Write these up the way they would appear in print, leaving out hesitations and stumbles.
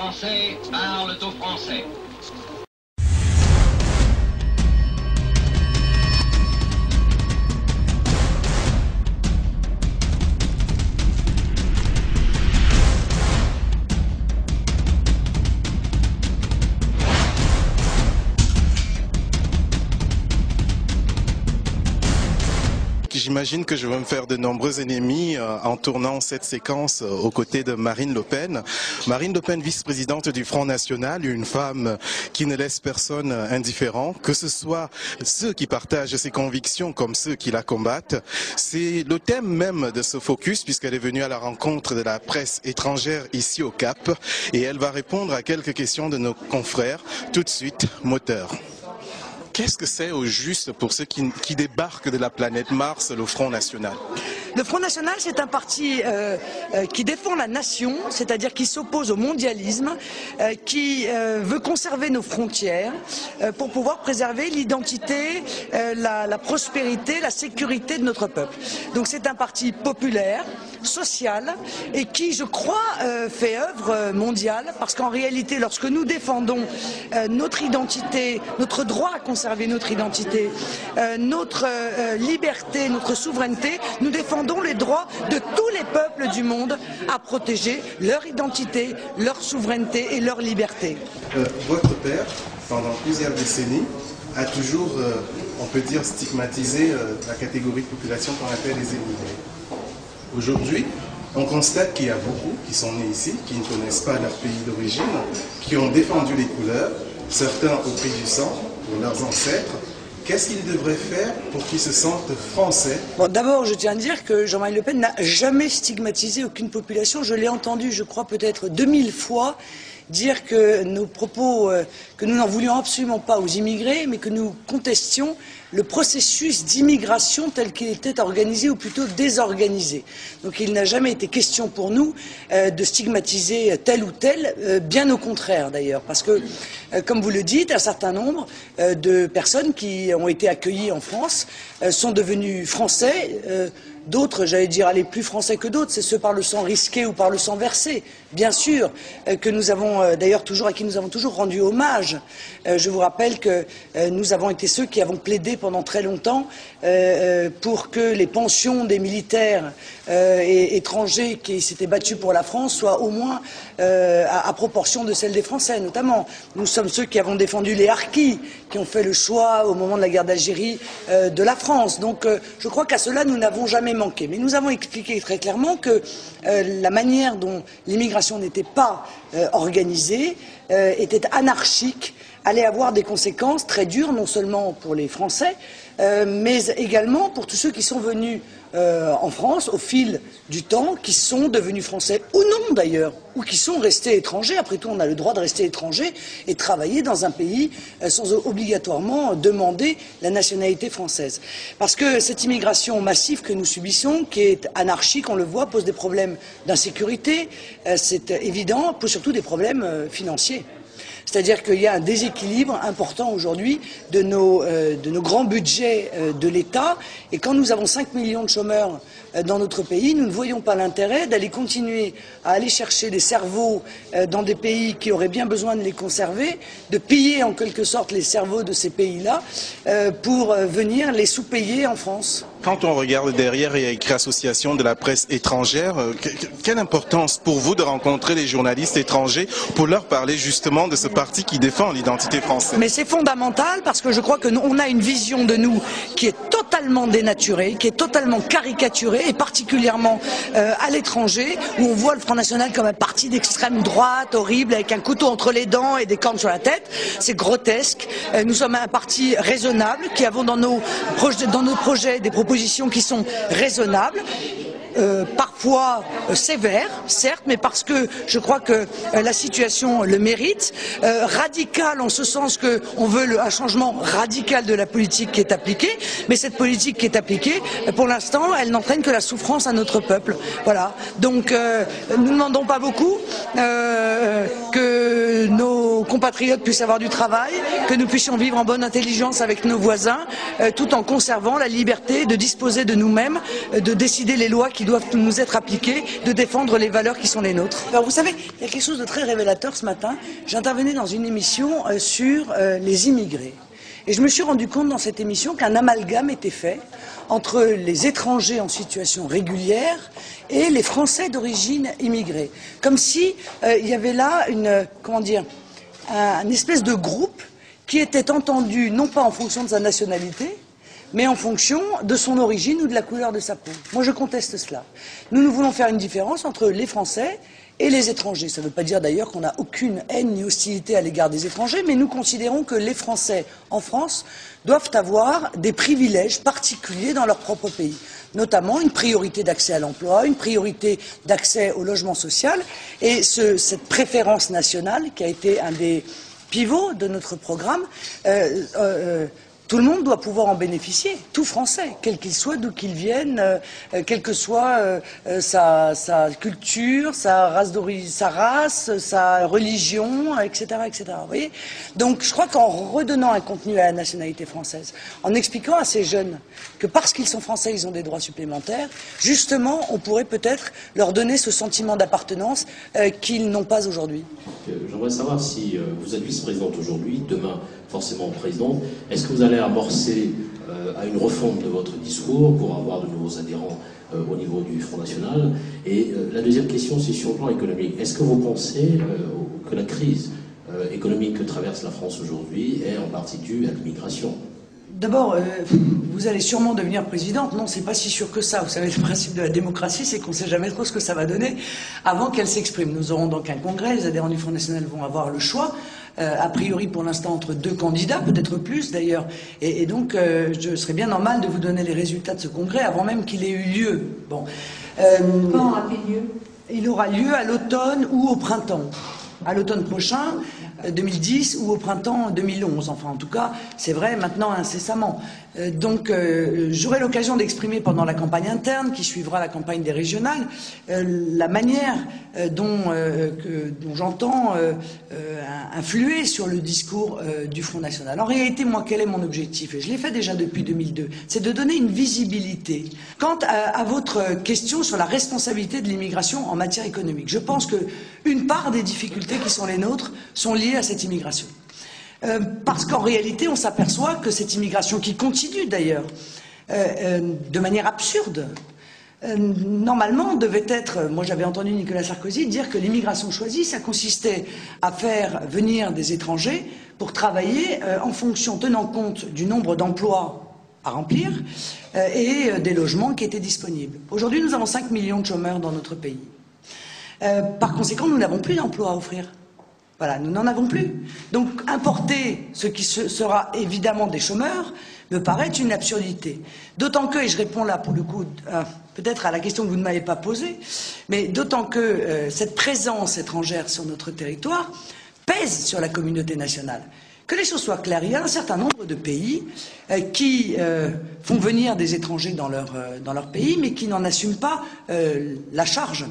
Français parlent aux Français. J'imagine que je vais me faire de nombreux ennemis en tournant cette séquence aux côtés de Marine Le Pen. Marine Le Pen, vice-présidente du Front National, une femme qui ne laisse personne indifférent, que ce soit ceux qui partagent ses convictions comme ceux qui la combattent. C'est le thème même de ce focus puisqu'elle est venue à la rencontre de la presse étrangère ici au Cap et elle va répondre à quelques questions de nos confrères. Tout de suite, moteur. Qu'est-ce que c'est au juste pour ceux qui débarquent de la planète Mars, le Front National? Le Front National, c'est un parti qui défend la nation, c'est-à-dire qui s'oppose au mondialisme, qui veut conserver nos frontières pour pouvoir préserver l'identité, la prospérité, la sécurité de notre peuple. Donc c'est un parti populaire, social et qui, je crois, fait œuvre mondiale parce qu'en réalité, lorsque nous défendons notre identité, notre droit à conserver notre identité, notre liberté, notre souveraineté, nous défendons les droits de tous les peuples du monde à protéger leur identité, leur souveraineté et leur liberté. Votre père, pendant plusieurs décennies, a toujours, on peut dire, stigmatisé la catégorie de population qu'on appelle les émigrés. Aujourd'hui, on constate qu'il y a beaucoup qui sont nés ici, qui ne connaissent pas leur pays d'origine, qui ont défendu les couleurs, certains au prix du sang pour leurs ancêtres. Qu'est-ce qu'ils devraient faire pour qu'ils se sentent français? Bon, d'abord, je tiens à dire que Jean-Marie Le Pen n'a jamais stigmatisé aucune population. Je l'ai entendu, je crois, peut-être 2000 fois dire que nos propos, que nous n'en voulions absolument pas aux immigrés, mais que nous contestions le processus d'immigration tel qu'il était organisé ou plutôt désorganisé. Donc il n'a jamais été question pour nous de stigmatiser tel ou tel, bien au contraire d'ailleurs, parce que, comme vous le dites, un certain nombre de personnes qui ont été accueillies en France sont devenues français. D'autres, j'allais dire, aller plus français que d'autres, c'est ceux par le sang risqué ou par le sang versé, bien sûr, que nous avons d'ailleurs toujours, à qui nous avons toujours rendu hommage. Je vous rappelle que nous avons été ceux qui avons plaidé pendant très longtemps pour que les pensions des militaires étrangers qui s'étaient battus pour la France soient au moins à proportion de celles des Français, notamment. Nous sommes ceux qui avons défendu les harkis, qui ont fait le choix au moment de la guerre d'Algérie de la France. Donc je crois qu'à cela nous n'avons jamais manqué. Mais nous avons expliqué très clairement que la manière dont l'immigration n'était pas organisée était anarchique, allait avoir des conséquences très dures, non seulement pour les Français, mais également pour tous ceux qui sont venus en France au fil du temps, qui sont devenus français ou non d'ailleurs, ou qui sont restés étrangers. Après tout, on a le droit de rester étranger et de travailler dans un pays sans obligatoirement demander la nationalité française. Parce que cette immigration massive que nous subissons, qui est anarchique, on le voit, pose des problèmes d'insécurité, c'est évident, pose surtout des problèmes financiers. C'est-à-dire qu'il y a un déséquilibre important aujourd'hui de nos grands budgets de l'État. Et quand nous avons 5 millions de chômeurs dans notre pays, nous ne voyons pas l'intérêt d'aller continuer à aller chercher des cerveaux dans des pays qui auraient bien besoin de les conserver, de piller en quelque sorte les cerveaux de ces pays-là pour venir les sous-payer en France. Quand on regarde derrière, il y a écrit Association de la presse étrangère. Quelle importance pour vous de rencontrer les journalistes étrangers pour leur parler justement de ce parti qui défend l'identité française? Mais c'est fondamental parce que je crois qu'on a une vision de nous qui est totalement dénaturée, qui est totalement caricaturée et particulièrement à l'étranger où on voit le Front National comme un parti d'extrême droite horrible avec un couteau entre les dents et des cornes sur la tête. C'est grotesque. Nous sommes un parti raisonnable qui avons dans nos projets des propositions qui sont raisonnables. Parfois sévère, certes, mais parce que je crois que la situation le mérite, radical en ce sens qu'on veut un changement radical de la politique qui est appliquée, mais cette politique qui est appliquée, pour l'instant, elle n'entraîne que la souffrance à notre peuple. Voilà. Donc, nous ne demandons pas beaucoup, que nos compatriotes puissent avoir du travail, que nous puissions vivre en bonne intelligence avec nos voisins, tout en conservant la liberté de disposer de nous-mêmes, de décider les lois qui doivent nous être appliquées, de défendre les valeurs qui sont les nôtres. Alors vous savez, il y a quelque chose de très révélateur ce matin. J'intervenais dans une émission sur les immigrés. Et je me suis rendu compte dans cette émission qu'un amalgame était fait entre les étrangers en situation régulière et les Français d'origine immigrée. Comme si il y avait là un espèce de groupe qui était entendu non pas en fonction de sa nationalité, mais en fonction de son origine ou de la couleur de sa peau. Moi, je conteste cela. Nous voulons faire une différence entre les Français et les étrangers. Ça ne veut pas dire d'ailleurs qu'on n'a aucune haine ni hostilité à l'égard des étrangers, mais nous considérons que les Français en France doivent avoir des privilèges particuliers dans leur propre pays, notamment une priorité d'accès à l'emploi, une priorité d'accès au logement social, et cette préférence nationale qui a été un des pivots de notre programme, tout le monde doit pouvoir en bénéficier, tout Français, quel qu'il soit, d'où qu'il vienne, quelle que soit sa culture, sa race, sa religion, etc., etc. Vous voyez ? Donc je crois qu'en redonnant un contenu à la nationalité française, en expliquant à ces jeunes que parce qu'ils sont français, ils ont des droits supplémentaires, justement, on pourrait peut-être leur donner ce sentiment d'appartenance qu'ils n'ont pas aujourd'hui. J'aimerais savoir si vous êtes vice-présidente aujourd'hui, demain forcément présidente, est-ce que vous allez amorcer à une refonte de votre discours pour avoir de nouveaux adhérents au niveau du Front National? Et la deuxième question, c'est sur le plan économique. Est-ce que vous pensez que la crise économique que traverse la France aujourd'hui est en partie due à l'immigration? D'abord, vous allez sûrement devenir présidente. Non, c'est pas si sûr que ça. Vous savez, le principe de la démocratie, c'est qu'on ne sait jamais trop ce que ça va donner avant qu'elle s'exprime. Nous aurons donc un congrès, les adhérents du Front National vont avoir le choix, a priori pour l'instant entre deux candidats, peut-être plus d'ailleurs. Et donc, je serais bien normal de vous donner les résultats de ce congrès avant même qu'il ait eu lieu. Bon. Quand a-t-il lieu? Il aura lieu à l'automne ou au printemps. À l'automne prochain, 2010, ou au printemps 2011. Enfin, en tout cas, c'est vrai maintenant incessamment. Donc, j'aurai l'occasion d'exprimer pendant la campagne interne, qui suivra la campagne des régionales, la manière dont j'entends influer sur le discours du Front National. En réalité, moi, quel est mon objectif? Et je l'ai fait déjà depuis 2002. C'est de donner une visibilité. Quant à votre question sur la responsabilité de l'immigration en matière économique, je pense qu'une part des difficultés qui sont les nôtres sont liées à cette immigration. Parce qu'en réalité, on s'aperçoit que cette immigration, qui continue d'ailleurs de manière absurde, normalement devait être, moi j'avais entendu Nicolas Sarkozy dire que l'immigration choisie, ça consistait à faire venir des étrangers pour travailler en fonction, tenant compte du nombre d'emplois à remplir et des logements qui étaient disponibles. Aujourd'hui, nous avons 5 millions de chômeurs dans notre pays. Par conséquent, nous n'avons plus d'emplois à offrir. Voilà, nous n'en avons plus. Donc, importer ce qui sera évidemment des chômeurs me paraît une absurdité. D'autant que, et je réponds là pour le coup, peut-être à la question que vous ne m'avez pas posée, mais d'autant que cette présence étrangère sur notre territoire pèse sur la communauté nationale. Que les choses soient claires, il y a un certain nombre de pays qui font venir des étrangers dans leur pays, mais qui n'en assument pas la charge.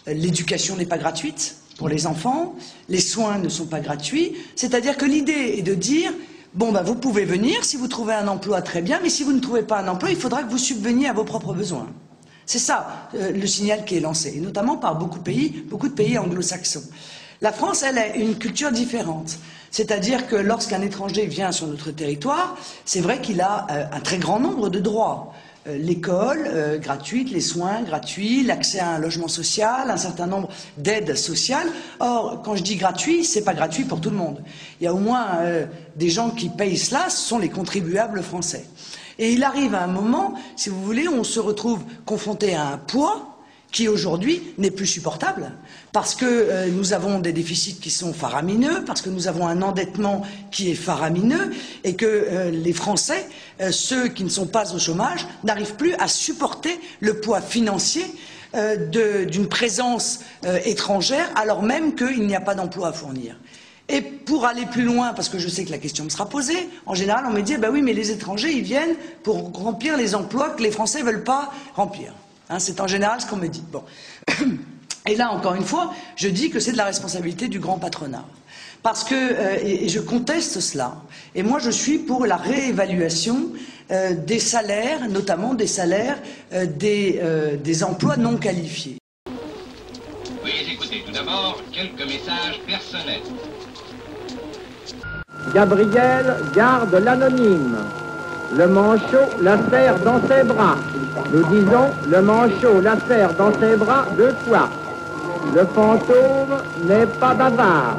L'éducation n'est pas gratuite pour les enfants, les soins ne sont pas gratuits, c'est-à-dire que l'idée est de dire, bon ben vous pouvez venir, si vous trouvez un emploi très bien, mais si vous ne trouvez pas un emploi, il faudra que vous subveniez à vos propres besoins. C'est ça le signal qui est lancé, et notamment par beaucoup de pays anglo-saxons. La France, elle a une culture différente, c'est-à-dire que lorsqu'un étranger vient sur notre territoire, c'est vrai qu'il a un très grand nombre de droits. L'école gratuite, les soins gratuits, l'accès à un logement social, un certain nombre d'aides sociales. Or, quand je dis gratuit, c'est pas gratuit pour tout le monde. Il y a au moins des gens qui payent cela, ce sont les contribuables français. Et il arrive à un moment, si vous voulez, où on se retrouve confronté à un poids qui aujourd'hui n'est plus supportable, parce que nous avons des déficits qui sont faramineux, parce que nous avons un endettement qui est faramineux, et que les Français, ceux qui ne sont pas au chômage, n'arrivent plus à supporter le poids financier d'une présence étrangère, alors même qu'il n'y a pas d'emploi à fournir. Et pour aller plus loin, parce que je sais que la question me sera posée, en général on me dit, bah oui, mais les étrangers, ils viennent pour remplir les emplois que les Français ne veulent pas remplir. Hein, c'est en général ce qu'on me dit. Bon. Et là, encore une fois, je dis que c'est de la responsabilité du grand patronat. Parce que, et je conteste cela, et moi je suis pour la réévaluation des salaires, notamment des salaires des emplois non qualifiés. Veuillez écouter tout d'abord quelques messages personnels. Gabriel garde l'anonyme. Le manchot la serre dans ses bras. Nous disons, le manchot la serre dans ses bras 2 fois. Le fantôme n'est pas bavard.